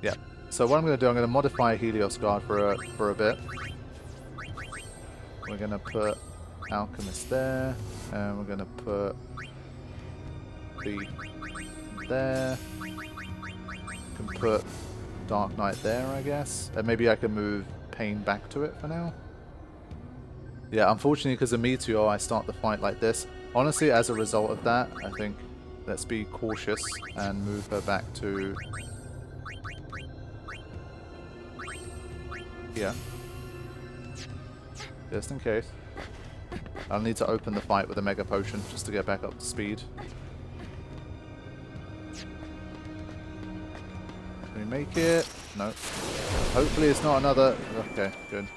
Yeah. So what I'm going to do, I'm going to modify Helios Guard for a bit. We're going to put Alchemist there, and we're going to put the there. Can put Dark Knight there, I guess. And maybe I can move Pain back to it for now. Yeah, unfortunately, because of Meteor, I start the fight like this. Honestly, as a result of that, I think let's be cautious and move her back to here. Just in case. I'll need to open the fight with a Mega Potion just to get back up to speed. Can we make it? No. Hopefully it's not another... Okay, good.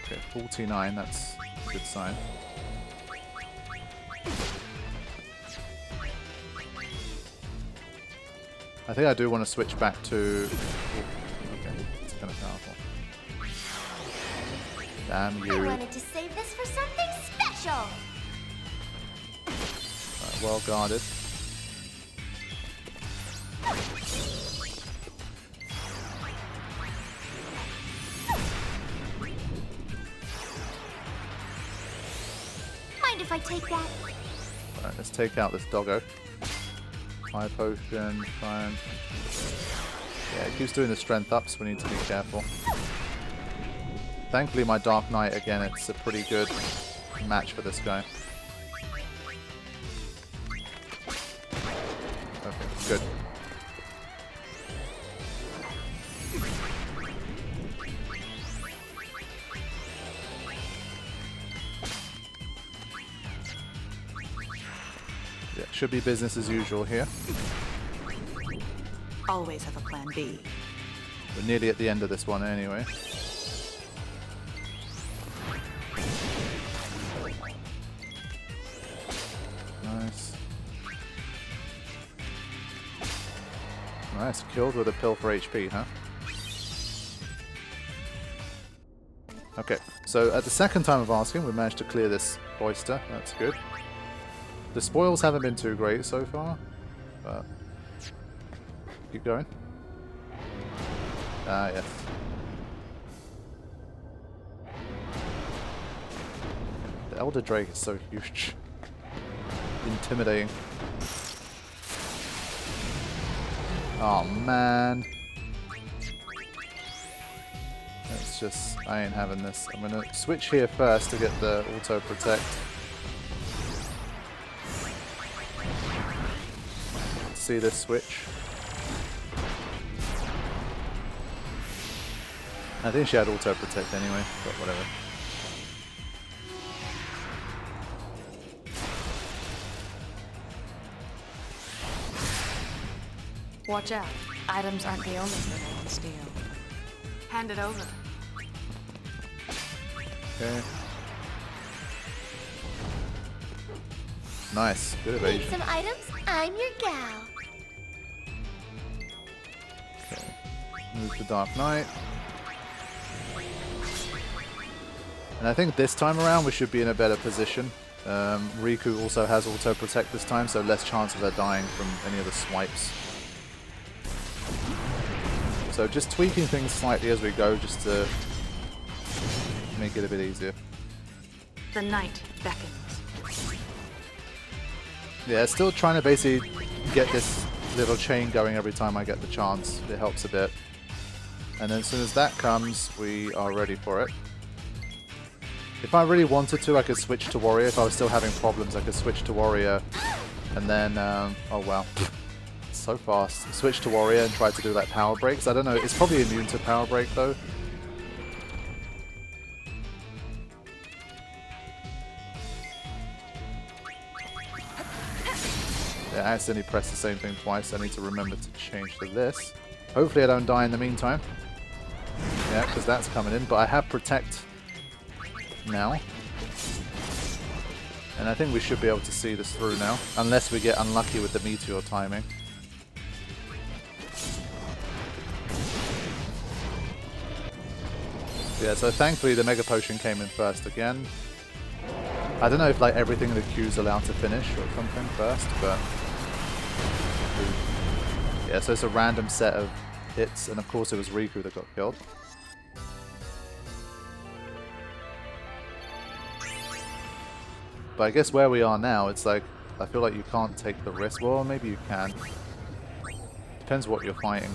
Okay, 49, that's a good sign. I think I do want to switch back to... Ooh, okay, it's kind of powerful. Damn you. I wanted to save this for something special. Right, well guarded. Mind if I take that? Alright, let's take out this doggo. Fire potion, try and... Yeah, it keeps doing the strength up, so we need to be careful. Thankfully my Dark Knight, again, it's a pretty good match for this guy. Okay, good. Yeah, should be business as usual here. Always have a plan B. We're nearly at the end of this one anyway. Nice. Nice, killed with a pill for HP, huh? Okay, so at the second time of asking, we managed to clear this oyster. That's good. The spoils haven't been too great so far, but keep going. Ah, yes. The Elder Drake is so huge. Intimidating. Oh man. Let's just... I ain't having this. I'm gonna switch here first to get the auto protect. See this switch. I think she had auto protect anyway, but whatever. Watch out. Items aren't the only thing I can steal. Hand it over. Okay. Nice. Good Need evasion. some items? I'm your gal. Okay. Move to Dark Knight. And I think this time around we should be in a better position. Riku also has auto protect this time, so less chance of her dying from any of the swipes. So just tweaking things slightly as we go, just to make it a bit easier. The night beckons. Yeah, still trying to basically get this little chain going every time I get the chance. It helps a bit. And then as soon as that comes, we are ready for it. If I really wanted to, I could switch to Warrior. If I was still having problems, I could switch to Warrior. And then, oh wow. So fast. Switch to Warrior and try to do like power breaks. I don't know, it's probably immune to power break though. Yeah, I accidentally pressed the same thing twice. I need to remember to change to this. Hopefully I don't die in the meantime. Yeah, because that's coming in. But I have Protect now. And I think we should be able to see this through now. Unless we get unlucky with the Meteor timing. Yeah, so thankfully the Mega Potion came in first again. I don't know if like everything in the queue is allowed to finish or something first, but Yeah, so it's a random set of hits, and of course it was Riku that got killed. But I guess where we are now, it's like, I feel like you can't take the risk. Well, maybe you can. Depends what you're fighting.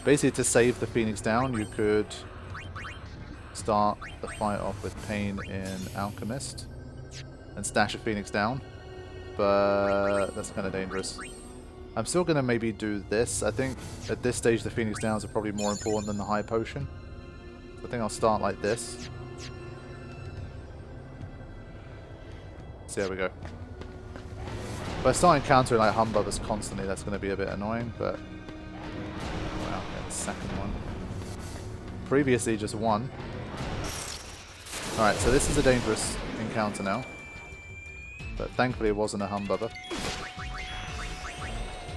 Basically, to save the Phoenix down, you could start the fight off with Pain in Alchemist and stash a Phoenix down, but that's kind of dangerous. I'm still going to maybe do this. I think at this stage the Phoenix Downs are probably more important than the high potion. So I think I'll start like this. See how we go. If I start encountering like Humbubbers constantly, that's going to be a bit annoying, but... Wow, get the second one. Previously just one. Alright, so this is a dangerous encounter now. But thankfully it wasn't a Humbubber.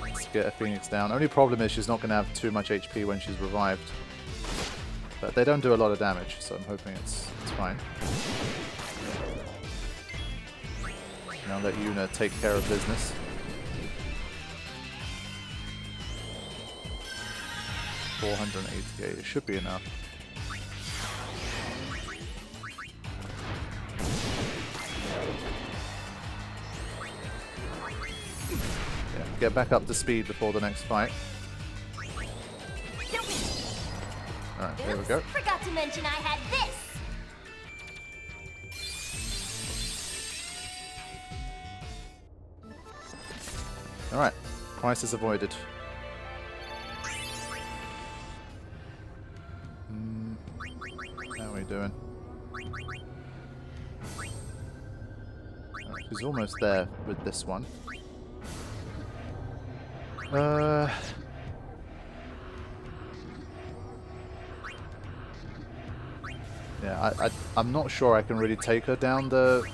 Let's get a Phoenix down. Only problem is she's not going to have too much HP when she's revived. But they don't do a lot of damage, so I'm hoping it's fine. Now let Yuna take care of business. $488, it should be enough. Yeah, get back up to speed before the next fight. Alright, there we go. Forgot to mention I had this. Alright, crisis avoided. How are we doing? She's almost there with this one. Yeah, I'm not sure I can really take her down the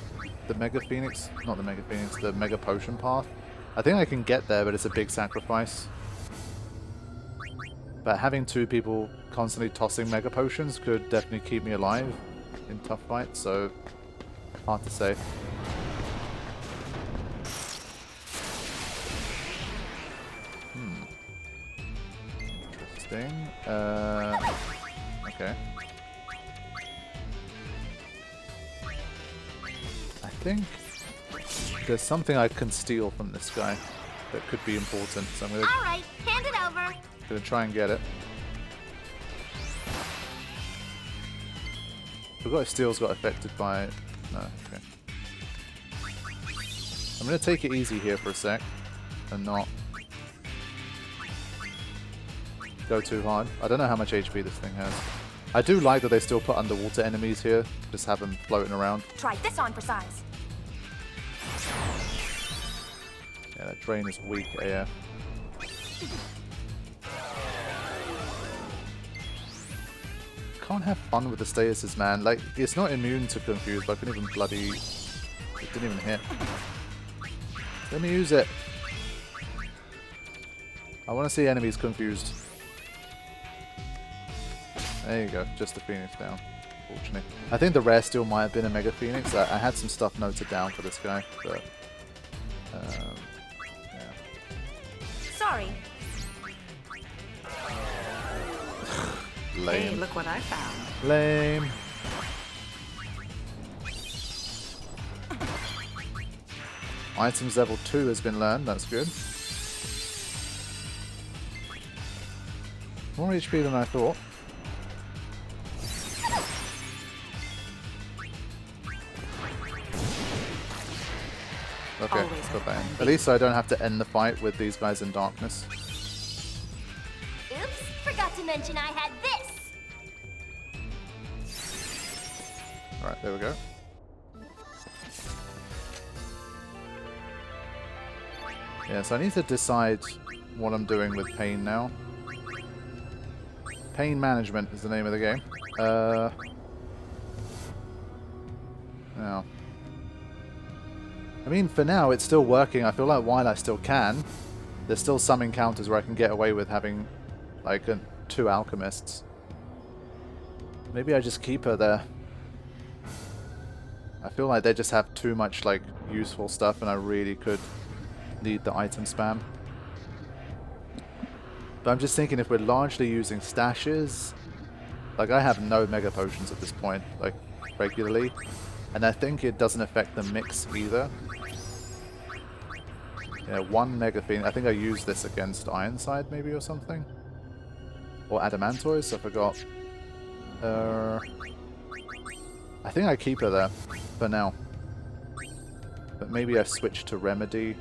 Mega Phoenix, not the Mega Phoenix, the Mega Potion path. I think I can get there, but it's a big sacrifice. But having two people constantly tossing Mega Potions could definitely keep me alive in tough fights, so hard to say. Interesting. Okay. I think there's something I can steal from this guy that could be important, so I'm gonna... Alright, hand it over. Gonna try and get it. Forgot if Steel's got affected by... No, okay. I'm gonna take it easy here for a sec and not go too hard. I don't know how much HP this thing has. I do like that they still put underwater enemies here, just have them floating around. Try this on for size. Yeah, that drain is weak AF. Can't have fun with the statuses, man. Like, it's not immune to confuse, but I couldn't even bloody... It didn't even hit. Let me use it. I want to see enemies confused. There you go, just the Phoenix down, fortunately. I think the rare still might have been a Mega Phoenix. I had some stuff noted down for this guy, but... yeah. Sorry. Lame. Hey, look what I found. Lame. Items level 2 has been learned, that's good. More HP than I thought. Okay, got that in. At least I don't have to end the fight with these guys in darkness. Oops, forgot to mention I had this. Alright, there we go. Yeah, so I need to decide what I'm doing with Pain now. Pain Management is the name of the game. Now. I mean, for now, it's still working. I feel like while I still can, there's still some encounters where I can get away with having, like, 2 alchemists. Maybe I just keep her there. I feel like they just have too much, like, useful stuff, and I really could need the item spam. But I'm just thinking if we're largely using stashes, like I have no mega potions at this point, like regularly, and I think it doesn't affect the mix either. Yeah, one mega phoenix. I think I used this against Ironside maybe or something, or Adamantoise. I forgot. I think I keep her there for now, but maybe I switch to Remedy.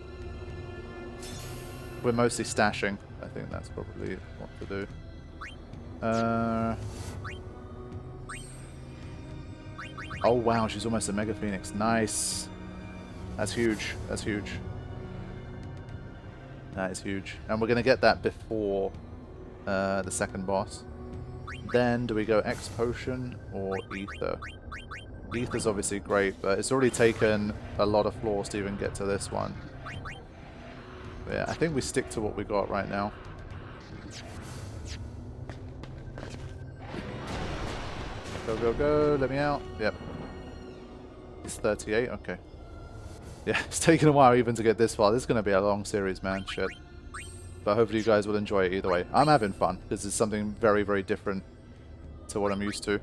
We're mostly stashing. I think that's probably what to do. Oh wow, she's almost a Mega Phoenix. Nice. That's huge. That's huge. That is huge. And we're going to get that before the second boss. Then do we go X Potion or Ether? Ether's obviously great, but it's already taken a lot of floors to even get to this one. But yeah, I think we stick to what we got right now. Go, go, go. Let me out. Yep. It's 38. Okay. Yeah, it's taken a while even to get this far. This is going to be a long series, man. Shit. But hopefully you guys will enjoy it either way. I'm having fun. This is something very, very different to what I'm used to.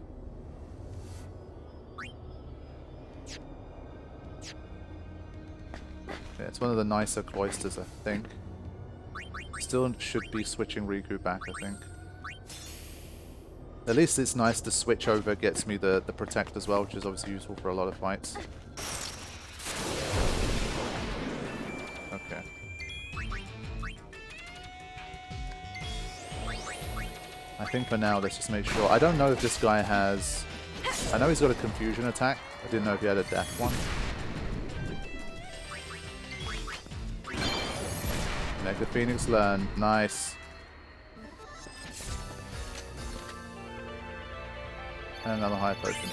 Yeah, it's one of the nicer cloisters, I think. Still should be switching Riku back, I think. At least it's nice to switch over, gets me the protect as well, which is obviously useful for a lot of fights. Okay. I think for now, let's just make sure. I don't know if this guy has... I know he's got a confusion attack. I didn't know if he had a death one. Mega Phoenix learned. Nice. And another high potion.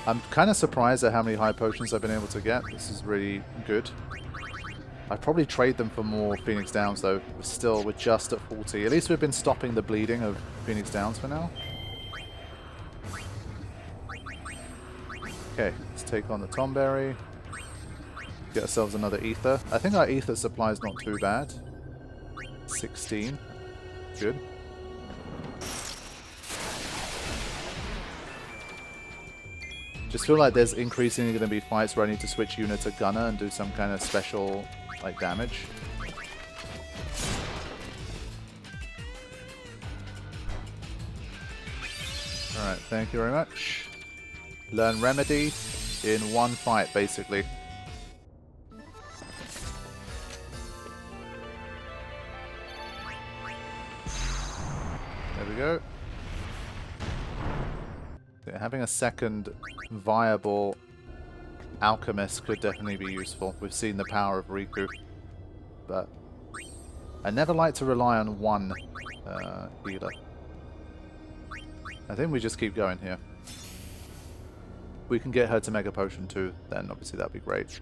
I'm kind of surprised at how many high potions I've been able to get. This is really good. I'd probably trade them for more Phoenix Downs though. We're just at 40. At least we've been stopping the bleeding of Phoenix Downs for now. Okay, let's take on the Tomberry. Get ourselves another Ether. I think our Ether supply is not too bad. 16. Good. Just feel like there's increasingly going to be fights where I need to switch unit to Gunner and do some kind of special like damage. Alright, thank you very much. Learn Remedy in one fight, basically. There we go. Yeah, having a second viable alchemist could definitely be useful. We've seen the power of Riku, but I never like to rely on one healer. I think we just keep going here. If we can get her to Mega Potion too, then obviously that'd be great.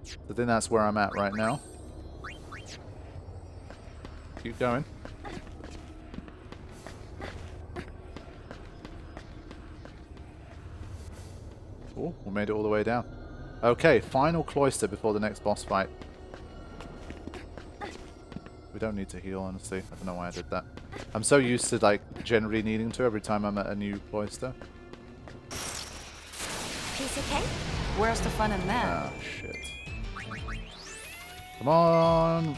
So I think that's where I'm at right now. Keep going. Oh, we made it all the way down. Okay, final cloister before the next boss fight. We don't need to heal, honestly. I don't know why I did that. I'm so used to, like, generally needing to every time I'm at a new cloister. Piece of cake? Where's the fun in that? Ah, shit. Come on!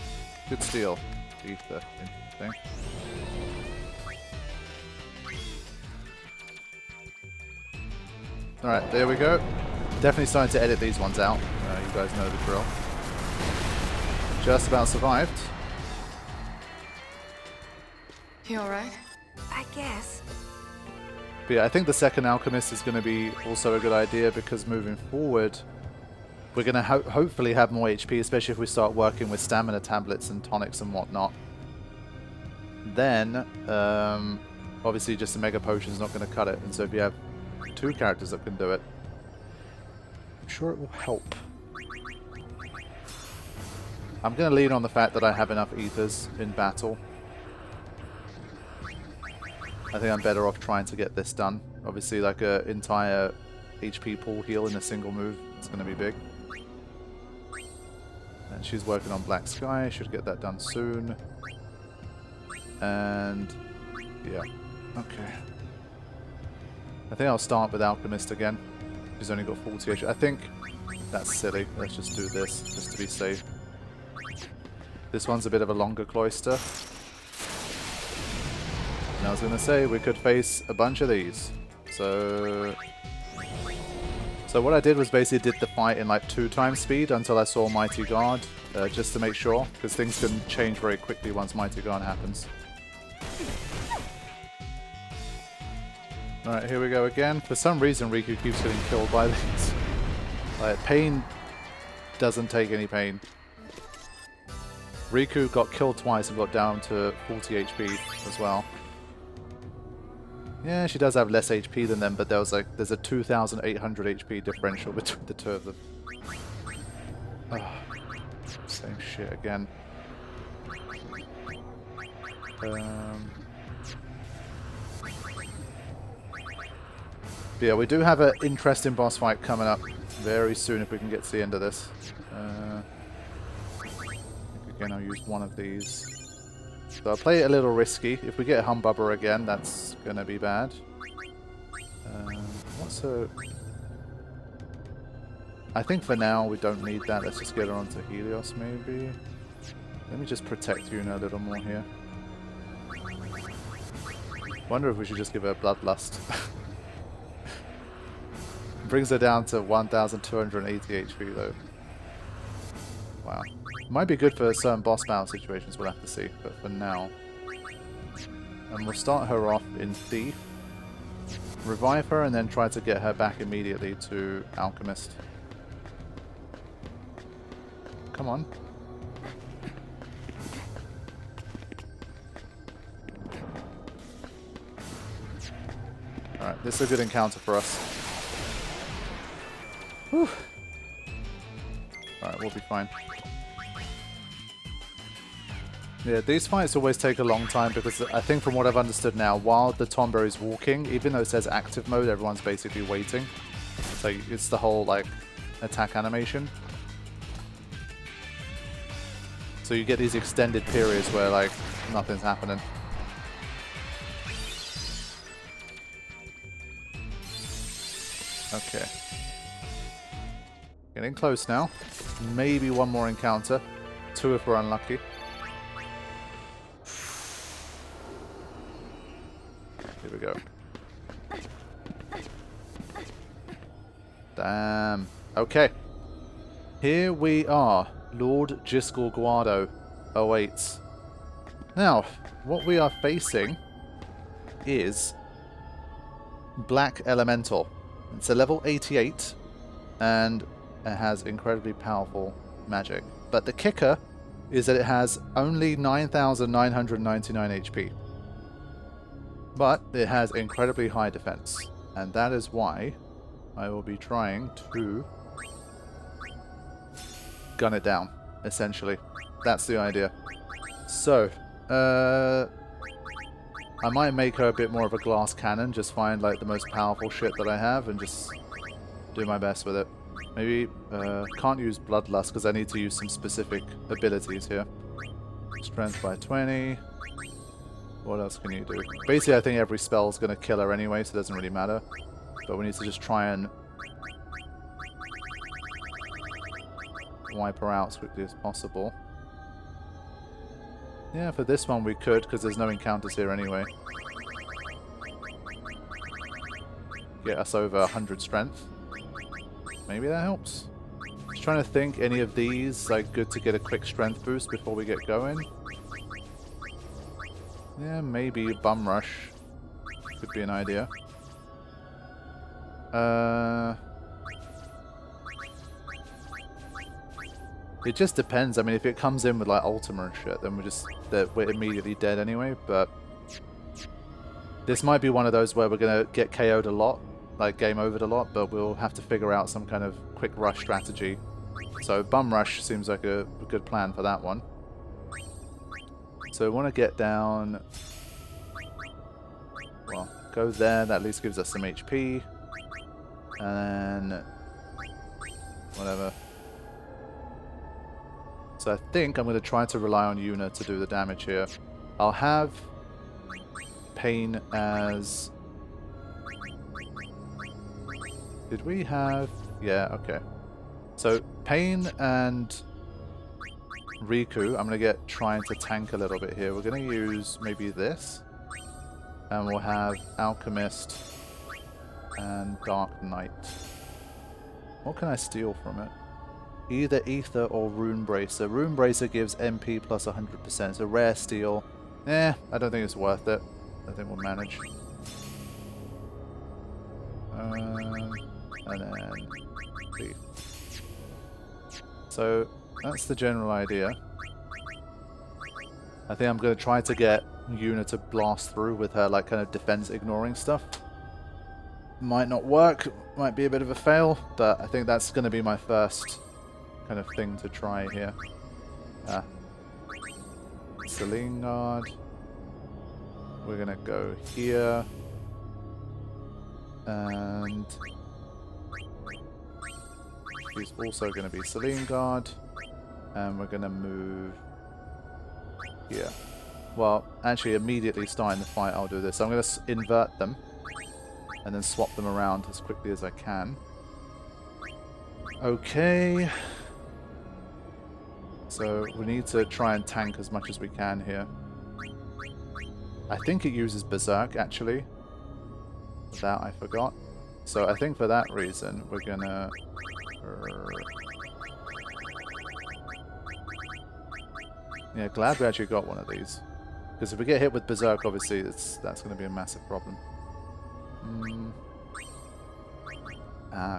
Good steal. Ether. Interesting. Alright, there we go. Definitely starting to edit these ones out. You guys know the drill. Just about survived. You alright? I guess. But yeah, I think the second alchemist is going to be also a good idea because moving forward, we're going to hopefully have more HP, especially if we start working with stamina tablets and tonics and whatnot. Then, obviously just a Mega Potion is not going to cut it. And so if you have two characters that can do it, I'm sure it will help. I'm going to lean on the fact that I have enough ethers in battle. I think I'm better off trying to get this done. Obviously, like an entire HP pool heal in a single move, it's going to be big. And she's working on Black Sky, should get that done soon. And yeah, okay. I think I'll start with Alchemist again. He's only got 40 HP. I think that's silly. Let's just do this, just to be safe. This one's a bit of a longer cloister. And I was going to say, we could face a bunch of these. So what I did was basically did the fight in like 2 times speed until I saw Mighty Guard, just to make sure, because things can change very quickly once Mighty Guard happens. Alright, here we go again. For some reason, Riku keeps getting killed by these. Like, Pain doesn't take any pain. Riku got killed twice and got down to 40 HP as well. Yeah, she does have less HP than them, but there's a 2,800 HP differential between the two of them. Oh, same shit again. Yeah, we do have an interesting boss fight coming up very soon if we can get to the end of this. Again, I'll use one of these. So I'll play it a little risky. If we get a Humbubber again, that's gonna be bad. I think for now we don't need that. Let's just get her onto Helios, maybe. Let me just protect Yuna a little more here. Wonder if we should just give her Bloodlust. Brings her down to 1,280 HP though. Wow. Might be good for certain boss battle situations, we'll have to see, but for now. And we'll start her off in Thief. Revive her and then try to get her back immediately to Alchemist. Come on. Alright, this is a good encounter for us. Whew. Alright, we'll be fine. Yeah, these fights always take a long time because I think from what I've understood now, while the Tombow is walking, even though it says active mode, everyone's basically waiting. So it's the whole, like, attack animation. So you get these extended periods where, like, nothing's happening. Okay. Getting close now. Maybe one more encounter. 2 if we're unlucky. Here we go. Damn. Okay. Here we are. Lord Jiskel Guado awaits. Now, what we are facing is Black Elemental. It's a level 88 and it has incredibly powerful magic. But the kicker is that it has only 9,999 HP. But it has incredibly high defense. And that is why I will be trying to gun it down, essentially. That's the idea. So, I might make her a bit more of a glass cannon, just find like the most powerful shit that I have and just do my best with it. Maybe, can't use Bloodlust because I need to use some specific abilities here. Strength by 20. What else can you do? Basically, I think every spell is going to kill her anyway, so it doesn't really matter. But we need to just try and wipe her out as quickly as possible. Yeah, for this one we could, because there's no encounters here anyway. Get us over 100 strength. Maybe that helps. Just trying to think, any of these, like, good to get a quick strength boost before we get going. Yeah, maybe Bum Rush could be an idea. It just depends. I mean, if it comes in with like Ultima and shit, then we're immediately dead anyway. But this might be one of those where we're gonna get KO'd a lot, like game overed a lot, but we'll have to figure out some kind of quick rush strategy. So Bum Rush seems like a good plan for that one. So we want to get down. Well, go there. That at least gives us some HP. And then whatever. So I think I'm going to try to rely on Yuna to do the damage here. I'll have Pain as... Did we have... Yeah, okay. So, Pain and Riku, I'm going to get trying to tank a little bit here. We're going to use maybe this. And we'll have Alchemist and Dark Knight. What can I steal from it? Either Ether or Rune Bracer. Rune Bracer gives MP plus 100%. So rare steal. I don't think it's worth it. I think we'll manage. And then B. So that's the general idea. I think I'm going to try to get Yuna to blast through with her like kind of defense ignoring stuff. Might not work, might be a bit of a fail, but I think that's going to be my first kind of thing to try here. Celine Guard. We're going to go here. And she's also going to be Celine Guard. And we're going to move here. Well, actually immediately starting the fight I'll do this. So I'm going to invert them. And then swap them around as quickly as I can. Okay. So we need to try and tank as much as we can here. I think it uses Berserk, actually. That I forgot. So I think for that reason, we're gonna... Yeah, glad we actually got one of these. Because if we get hit with Berserk, obviously, that's going to be a massive problem.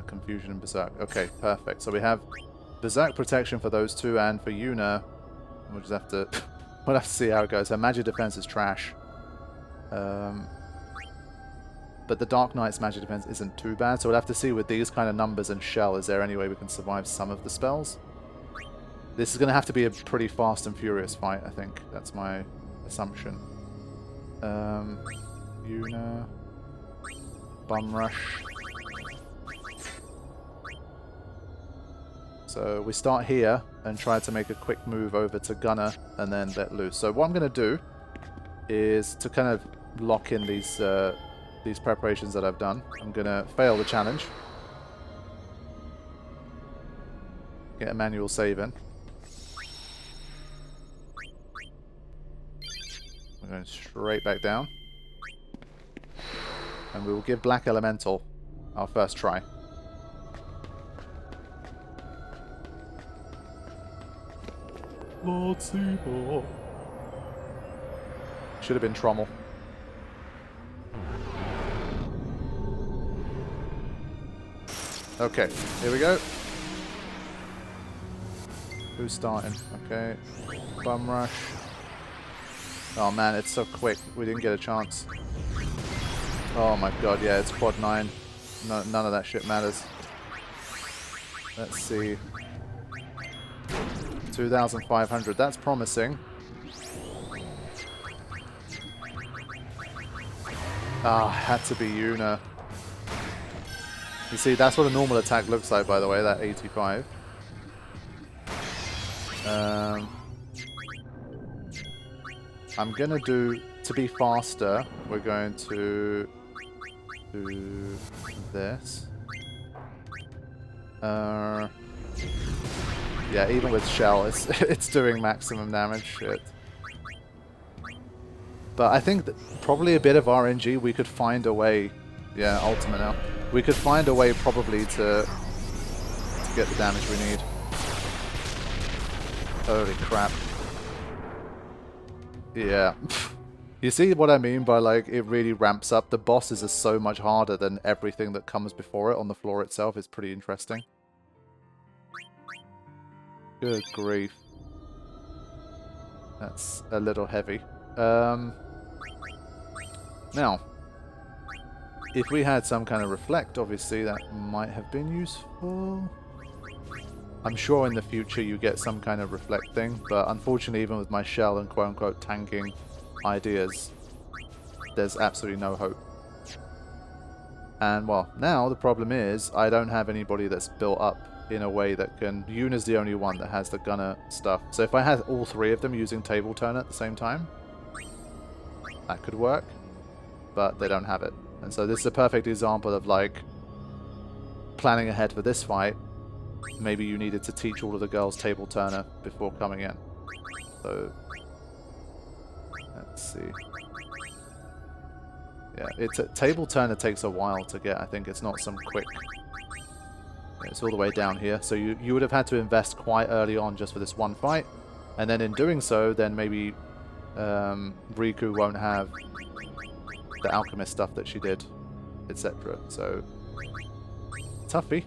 Confusion and Berserk. Okay, perfect. So we have Berserk protection for those two, and for Yuna, we'll just have to... we'll have to see how it goes. Her magic defense is trash. But the Dark Knight's magic defense isn't too bad, so we'll have to see with these kind of numbers and Shell, is there any way we can survive some of the spells? This is going to have to be a pretty fast and furious fight, I think. That's my assumption. Yuna... Bum Rush. So we start here and try to make a quick move over to Gunner and then let loose. So what I'm going to do is to kind of lock in these preparations that I've done. I'm going to fail the challenge. Get a manual save in. We're going straight back down. And we will give Black Elemental our first try. Lord Seaboard. Should have been Trommel. Okay, here we go. Who's starting? Okay. Bum Rush. Oh man, it's so quick. We didn't get a chance. Oh my god, yeah, it's quad 9. No, none of that shit matters. Let's see. 2,500, that's promising. Had to be Yuna. You see, that's what a normal attack looks like, by the way, that 85. I'm gonna do, to be faster, we're going to do this. Yeah, even with Shell, it's doing maximum damage. Shit. But I think that probably a bit of RNG, we could find a way. Yeah, Ultimate now. We could find a way probably to get the damage we need. Holy crap. Yeah. You see what I mean by, like, it really ramps up. The bosses are so much harder than everything that comes before it on the floor itself. It's pretty interesting. Good grief. That's a little heavy. Now, if we had some kind of reflect, obviously that might have been useful. I'm sure in the future you get some kind of reflect thing, but unfortunately even with my Shell and quote-unquote tanking ideas, there's absolutely no hope. And well, now the problem is I don't have anybody that's built up in a way that can... Yuna's the only one that has the gunner stuff. So if I had all three of them using Table Turn at the same time, that could work, but they don't have it. And so this is a perfect example of like planning ahead for this fight. Maybe you needed to teach all of the girls table turner before coming in. So let's see. Yeah, it's a table turner takes a while to get. I think it's not some quick. It's all the way down here. So you would have had to invest quite early on just for this one fight, and then in doing so, then maybe Riku won't have the alchemist stuff that she did, etc. So toughie.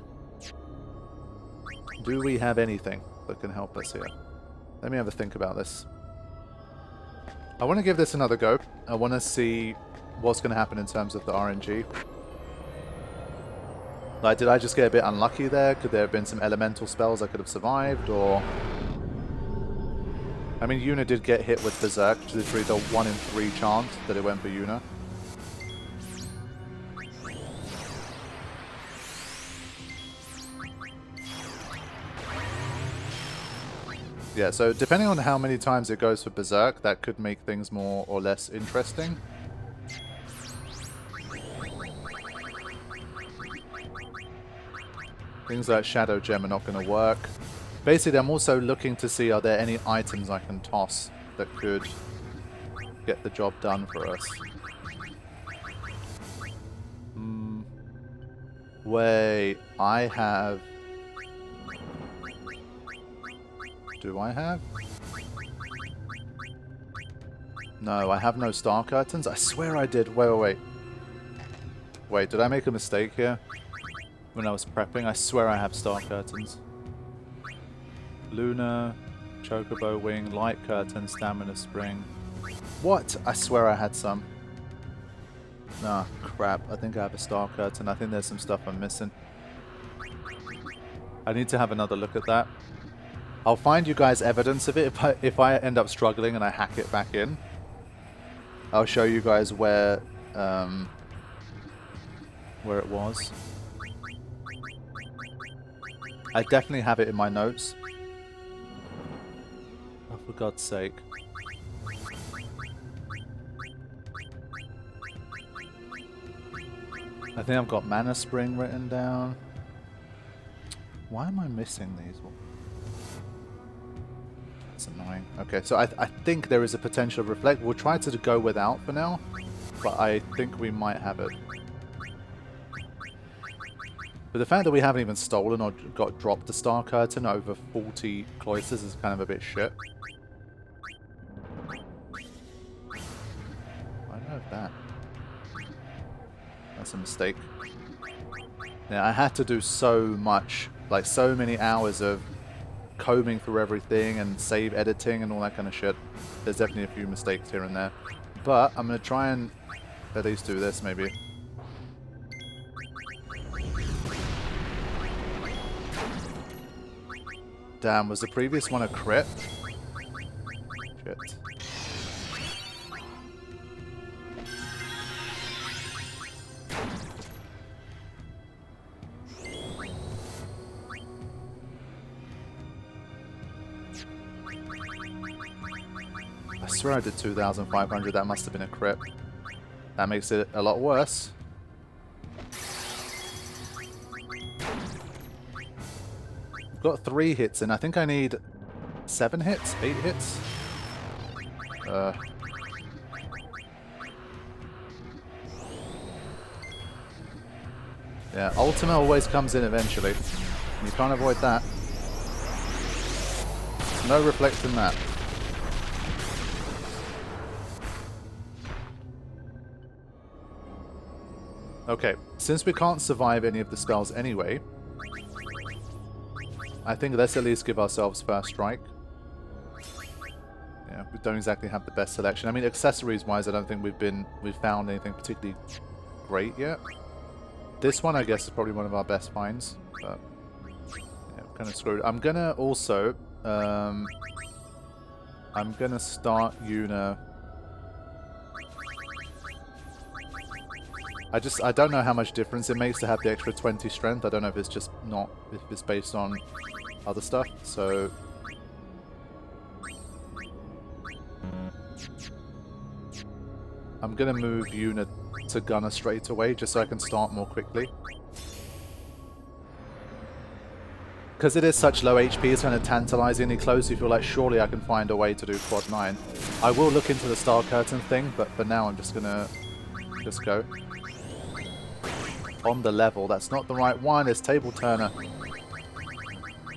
Do we have anything that can help us here? Let me have a think about this. I want to give this another go. I want to see what's going to happen in terms of the RNG. Like, did I just get a bit unlucky there? Could there have been some elemental spells I could have survived, or... I mean, Yuna did get hit with Berserk, which is literally the 1 in 3 chance that it went for Yuna. Yeah, so depending on how many times it goes for Berserk, that could make things more or less interesting. Things like Shadow Gem are not going to work. Basically, I'm also looking to see, are there any items I can toss that could get the job done for us. Wait, I have... Do I have? No, I have no star curtains. I swear I did. Wait. Wait, did I make a mistake here? When I was prepping, I swear I have star curtains. Luna, Chocobo Wing, Light Curtain, Stamina Spring. What? I swear I had some. Nah, crap. I think I have a star curtain. I think there's some stuff I'm missing. I need to have another look at that. I'll find you guys evidence of it. If I end up struggling and I hack it back in, I'll show you guys where it was. I definitely have it in my notes. Oh, for God's sake. I think I've got Mana Spring written down. Why am I missing these? That's annoying. Okay, so I think there is a potential reflect. We'll try to go without for now, but I think we might have it. But the fact that we haven't even stolen or got dropped the star curtain over 40 cloisters is kind of a bit shit. I know that. That's a mistake. Yeah, I had to do so much, like so many hours of combing through everything and save editing and all that kind of shit. There's definitely a few mistakes here and there. But I'm going to try and at least do this maybe. Damn, was the previous one a crit? Shit. I swear I did 2,500, that must have been a crit. That makes it a lot worse. Got 3 hits, and I think I need 7 hits, 8 hits. Yeah, Ultima always comes in eventually. You can't avoid that. No reflecting that. Okay, since we can't survive any of the spells anyway, I think let's at least give ourselves first strike. Yeah, we don't exactly have the best selection. I mean, accessories-wise, I don't think we've found anything particularly great yet. This one, I guess, is probably one of our best finds, but yeah, kind of screwed. I'm gonna also, I'm gonna start Yuna. I don't know how much difference it makes to have the extra 20 strength. I don't know if it's just not, if it's based on other stuff, so... I'm going to move unit to gunner straight away just so I can start more quickly. Because it is such low HP, it's kind of tantalizingly close. You feel like surely I can find a way to do quad 9. I will look into the Star Curtain thing, but for now I'm just going to just go. On the level, that's not the right one, it's Table Turner.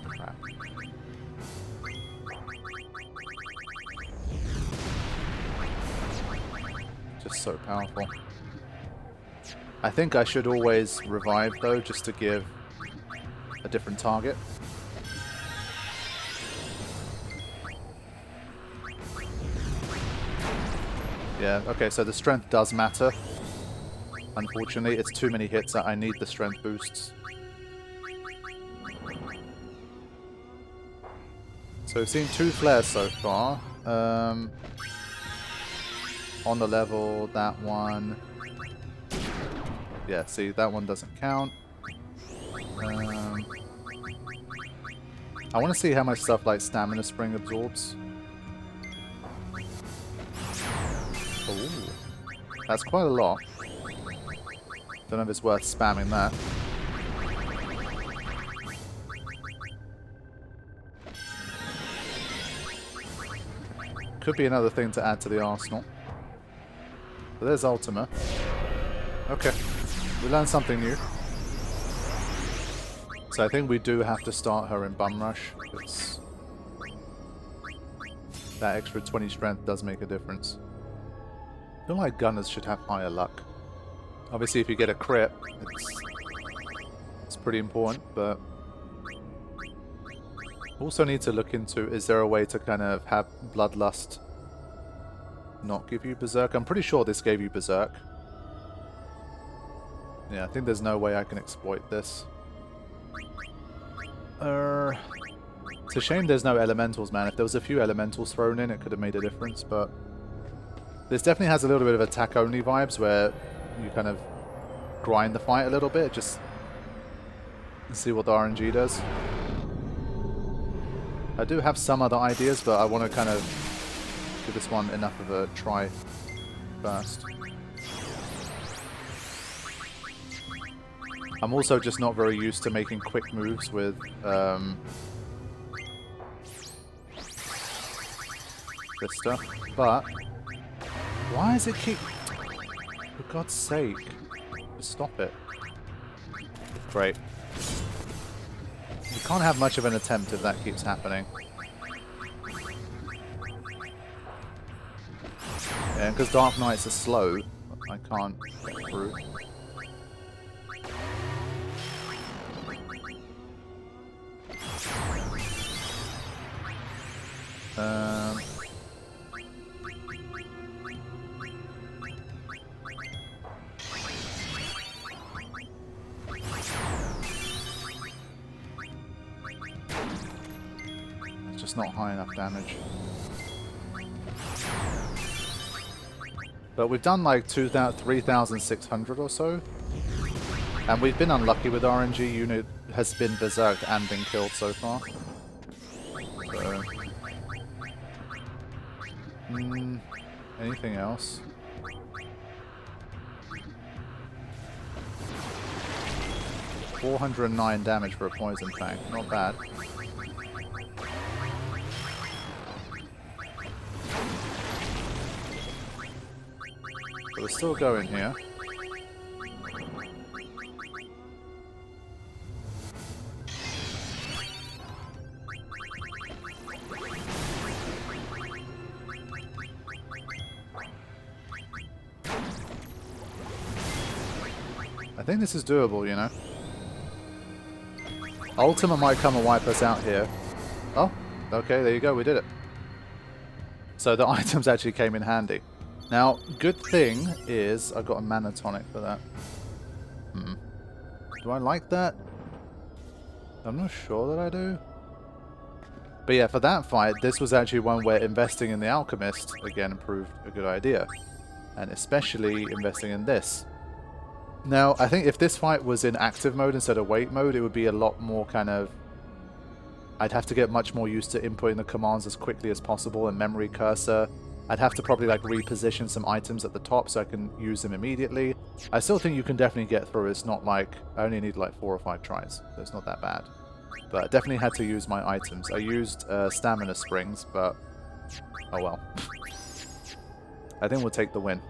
Crap. Just so powerful. I think I should always revive though, just to give a different target. Yeah, okay, so the strength does matter. Unfortunately, it's too many hits that I need the strength boosts. So we've seen 2 flares so far. On the level, that one. Yeah, see, that one doesn't count. I want to see how much stuff like Stamina Spring absorbs. Ooh, that's quite a lot. Don't know if it's worth spamming that. Could be another thing to add to the arsenal. But there's Ultima. Okay, we learned something new. So I think we do have to start her in Bum Rush. That extra 20 strength does make a difference. I feel like gunners should have higher luck. Obviously if you get a crit, it's pretty important, but also need to look into, is there a way to kind of have Bloodlust not give you Berserk? I'm pretty sure this gave you Berserk. Yeah, I think there's no way I can exploit this. It's a shame there's no elementals, man. If there was a few elementals thrown in, it could have made a difference, but this definitely has a little bit of attack-only vibes where you kind of grind the fight a little bit, just see what the RNG does. I do have some other ideas, but I want to kind of give this one enough of a try first. I'm also just not very used to making quick moves with this stuff, but why does it keep... For God's sake, just stop it. Great. You can't have much of an attempt if that keeps happening. Yeah, because Dark Knights are slow, I can't get through. It's just not high enough damage. But we've done like 3,600 or so. And we've been unlucky with RNG. Unit has been berserked and been killed so far. So... anything else? $409 damage for a poison tank. Not bad. But we're still going here. I think this is doable, you know. Ultima might come and wipe us out here. Oh, okay, there you go, we did it. So the items actually came in handy. Now, good thing is I got a mana tonic for that. Do I like that? I'm not sure that I do. But yeah, for that fight, this was actually one where investing in the Alchemist, again, proved a good idea. And especially investing in this. Now, I think if this fight was in active mode instead of wait mode, it would be a lot more kind of... I'd have to get much more used to inputting the commands as quickly as possible and memory cursor. I'd have to probably like reposition some items at the top so I can use them immediately. I still think you can definitely get through. It's not like I only need like 4 or 5 tries, so it's not that bad. But I definitely had to use my items. I used stamina springs, but oh well. I think we'll take the win.